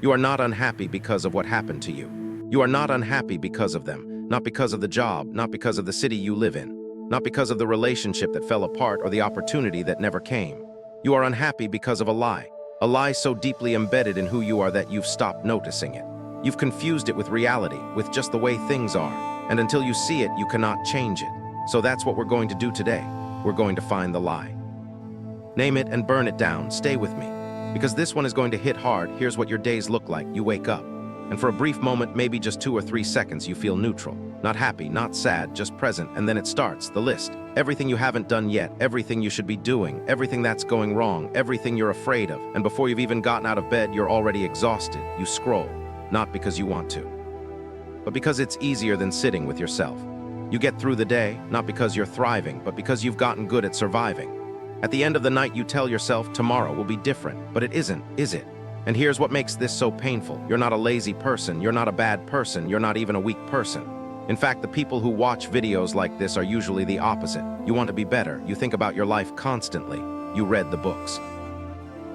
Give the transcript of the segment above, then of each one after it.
You are not unhappy because of what happened to you. You are not unhappy because of them, not because of the job, not because of the city you live in, not because of the relationship that fell apart or the opportunity that never came. You are unhappy because of a lie so deeply embedded in who you are that you've stopped noticing it. You've confused it with reality, with just the way things are, and until you see it, you cannot change it. So that's what we're going to do today. We're going to find the lie. Name it and burn it down. Stay with me. Because this one is going to hit hard. Here's what your days look like. You wake up, and for a brief moment, maybe just 2 or 3 seconds, you feel neutral. Not happy, not sad, just present, and then it starts, the list. Everything you haven't done yet, everything you should be doing, everything that's going wrong, everything you're afraid of, and before you've even gotten out of bed, you're already exhausted. You scroll, not because you want to, but because it's easier than sitting with yourself. You get through the day, not because you're thriving, but because you've gotten good at surviving. At the end of the night, you tell yourself tomorrow will be different, but it isn't, is it? And here's what makes this so painful. You're not a lazy person, you're not a bad person, you're not even a weak person. In fact, the people who watch videos like this are usually the opposite. You want to be better, you think about your life constantly, you read the books.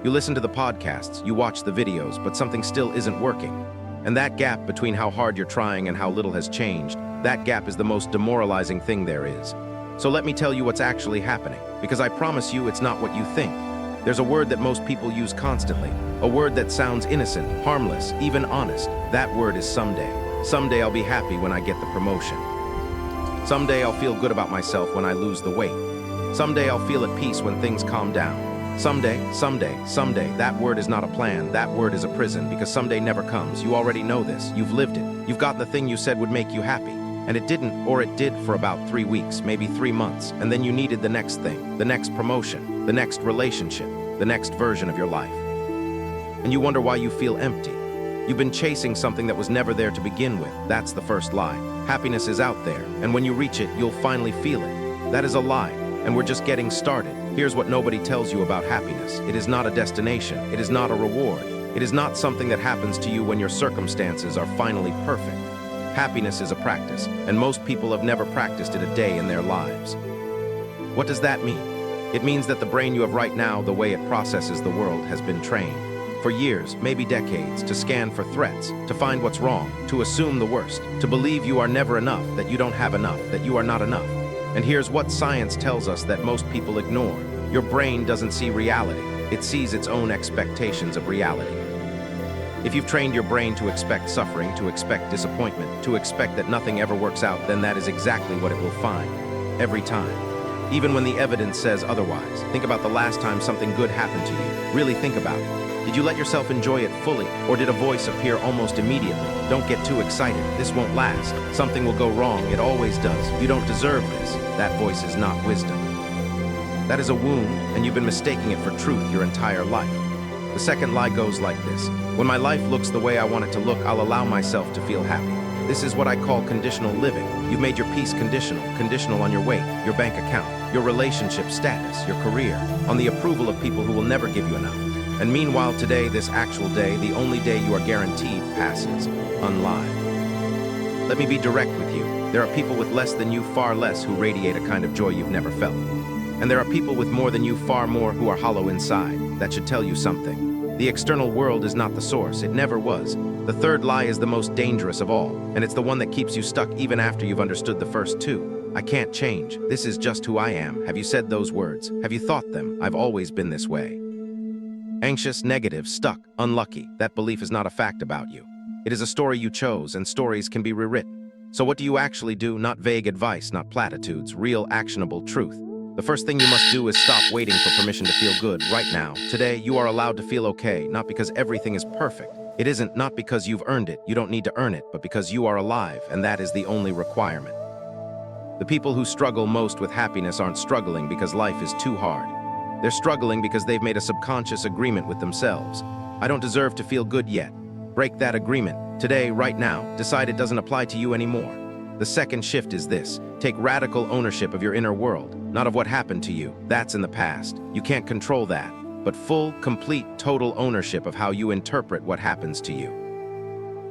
You listen to the podcasts, you watch the videos, but something still isn't working. And that gap between how hard you're trying and how little has changed, that gap is the most demoralizing thing there is. So let me tell you what's actually happening, because I promise you it's not what you think. There's a word that most people use constantly, a word that sounds innocent, harmless, even honest. That word is someday. Someday I'll be happy when I get the promotion. Someday I'll feel good about myself when I lose the weight. Someday I'll feel at peace when things calm down. Someday, that word is not a plan, that word is a prison, because someday never comes. You already know this, you've lived it. You've gotten the thing you said would make you happy. And it didn't, or it did for about 3 weeks, maybe 3 months, and then you needed the next thing, the next promotion, the next relationship, the next version of your life. And you wonder why you feel empty. You've been chasing something that was never there to begin with. That's the first lie. Happiness is out there, and when you reach it, you'll finally feel it. That is a lie, and we're just getting started. Here's what nobody tells you about happiness. It is not a destination. It is not a reward. It is not something that happens to you when your circumstances are finally perfect. Happiness is a practice, and most people have never practiced it a day in their lives. What does that mean? It means that the brain you have right now, the way it processes the world, has been trained for years, maybe decades, to scan for threats, to find what's wrong, to assume the worst, to believe you are never enough, that you don't have enough, that you are not enough. And here's what science tells us that most people ignore. Your brain doesn't see reality. It sees its own expectations of reality. If you've trained your brain to expect suffering, to expect disappointment, to expect that nothing ever works out, then that is exactly what it will find, every time. Even when the evidence says otherwise. Think about the last time something good happened to you. Really think about it. Did you let yourself enjoy it fully, or did a voice appear almost immediately? Don't get too excited. This won't last. Something will go wrong. It always does. You don't deserve this. That voice is not wisdom. That is a wound, and you've been mistaking it for truth your entire life. The second lie goes like this. When my life looks the way I want it to look, I'll allow myself to feel happy. This is what I call conditional living. You've made your peace conditional on your weight, your bank account, your relationship status, your career, on the approval of people who will never give you enough. And meanwhile today, this actual day, the only day you are guaranteed, passes unlive. Let me be direct with you. There are people with less than you, far less, who radiate a kind of joy you've never felt. And there are people with more than you, far more, who are hollow inside. That should tell you something. The external world is not the source. It never was. The third lie is the most dangerous of all, and it's the one that keeps you stuck even after you've understood the first two. I can't change. This is just who I am. Have you said those words? Have you thought them? I've always been this way. Anxious, negative, stuck, unlucky. That belief is not a fact about you. It is a story you chose, and stories can be rewritten. So what do you actually do? Not vague advice, not platitudes, real actionable truth. The first thing you must do is stop waiting for permission to feel good right now. Today, you are allowed to feel okay, not because everything is perfect. It isn't, not because you've earned it, you don't need to earn it, but because you are alive, and that is the only requirement. The people who struggle most with happiness aren't struggling because life is too hard. They're struggling because they've made a subconscious agreement with themselves. I don't deserve to feel good yet. Break that agreement. Today, right now, decide it doesn't apply to you anymore. The second shift is this. Take radical ownership of your inner world, not of what happened to you. That's in the past. You can't control that. But full, complete, total ownership of how you interpret what happens to you.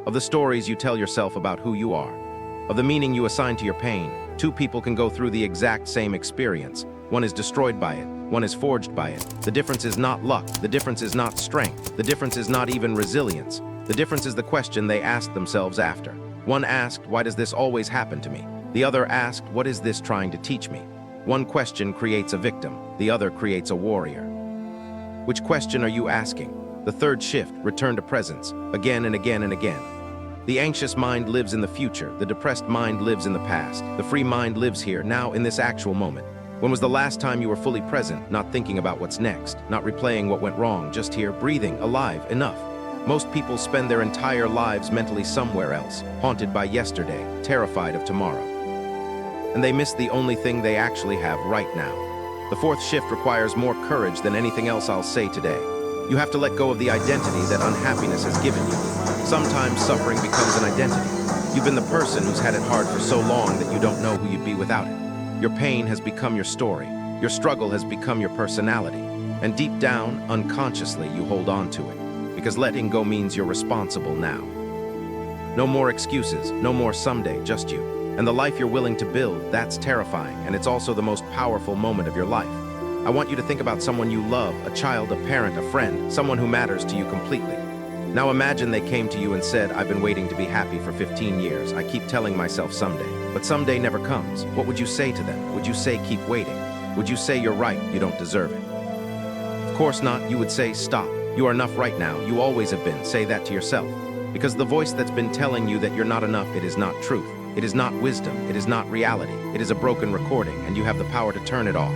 Of the stories you tell yourself about who you are. Of the meaning you assign to your pain. Two people can go through the exact same experience. One is destroyed by it. One is forged by it. The difference is not luck. The difference is not strength. The difference is not even resilience. The difference is the question they asked themselves after. One asked, why does this always happen to me? The other asked, what is this trying to teach me? One question creates a victim. The other creates a warrior. Which question are you asking? The third shift, return to presence, again and again and again. The anxious mind lives in the future. The depressed mind lives in the past. The free mind lives here, now in this actual moment. When was the last time you were fully present, not thinking about what's next, not replaying what went wrong, just here, breathing, alive, enough? Most people spend their entire lives mentally somewhere else, haunted by yesterday, terrified of tomorrow. And they miss the only thing they actually have right now. The fourth shift requires more courage than anything else I'll say today. You have to let go of the identity that unhappiness has given you. Sometimes suffering becomes an identity. You've been the person who's had it hard for so long that you don't know who you'd be without it. Your pain has become your story. Your struggle has become your personality. And deep down, unconsciously, you hold on to it. Because letting go means you're responsible now. No more excuses, no more someday, just you. And the life you're willing to build, that's terrifying, and it's also the most powerful moment of your life. I want you to think about someone you love, a child, a parent, a friend, someone who matters to you completely. Now imagine they came to you and said, I've been waiting to be happy for 15 years. I keep telling myself someday, but someday never comes. What would you say to them? Would you say, keep waiting? Would you say, you're right, you don't deserve it? Of course not. You would say, stop. You are enough right now. You always have been. Say that to yourself. Because the voice that's been telling you that you're not enough, it is not truth. It is not wisdom. It is not reality. It is a broken recording, and you have the power to turn it off.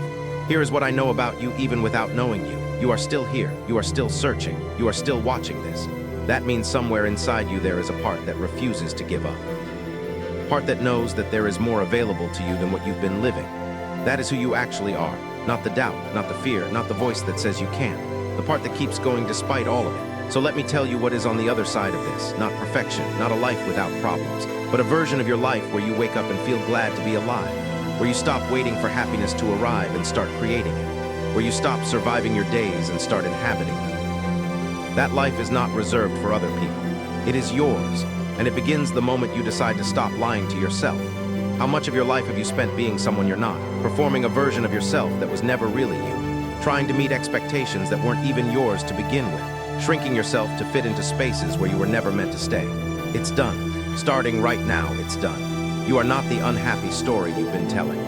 Here is what I know about you even without knowing you. You are still here. You are still searching. You are still watching this. That means somewhere inside you there is a part that refuses to give up. A part that knows that there is more available to you than what you've been living. That is who you actually are. Not the doubt, not the fear, not the voice that says you can't. The part that keeps going despite all of it. So let me tell you what is on the other side of this. Not perfection, not a life without problems, but a version of your life where you wake up and feel glad to be alive. Where you stop waiting for happiness to arrive and start creating it. Where you stop surviving your days and start inhabiting them. That life is not reserved for other people. It is yours, and it begins the moment you decide to stop lying to yourself. How much of your life have you spent being someone you're not, performing a version of yourself that was never really you, trying to meet expectations that weren't even yours to begin with, shrinking yourself to fit into spaces where you were never meant to stay? It's done. Starting right now, it's done. You are not the unhappy story you've been telling.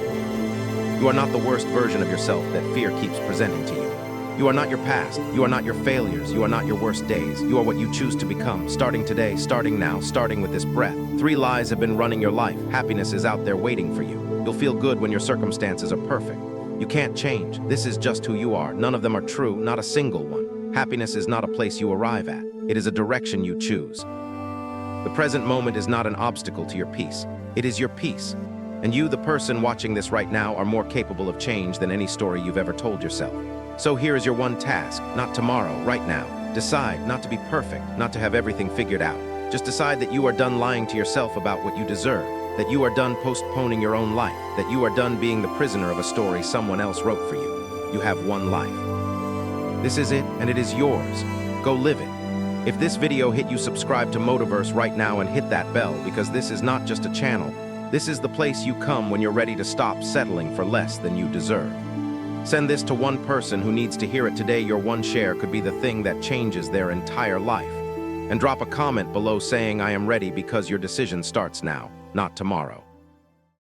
You are not the worst version of yourself that fear keeps presenting to you. You are not your past. You are not your failures. You are not your worst days. You are what you choose to become, starting today, starting now, starting with this breath. 3 lies have been running your life. Happiness is out there waiting for you. You'll feel good when your circumstances are perfect. You can't change. This is just who you are. None of them are true, not a single one. Happiness is not a place you arrive at. It is a direction you choose. The present moment is not an obstacle to your peace. It is your peace. And you, the person watching this right now, are more capable of change than any story you've ever told yourself. So here is your one task, not tomorrow, right now. Decide not to be perfect, not to have everything figured out. Just decide that you are done lying to yourself about what you deserve, that you are done postponing your own life, that you are done being the prisoner of a story someone else wrote for you. You have one life. This is it, and it is yours. Go live it. If this video hit you, subscribe to Motiverse right now and hit that bell, because this is not just a channel. This is the place you come when you're ready to stop settling for less than you deserve. Send this to one person who needs to hear it today. Your one share could be the thing that changes their entire life. And drop a comment below saying, I am ready, because your decision starts now, not tomorrow.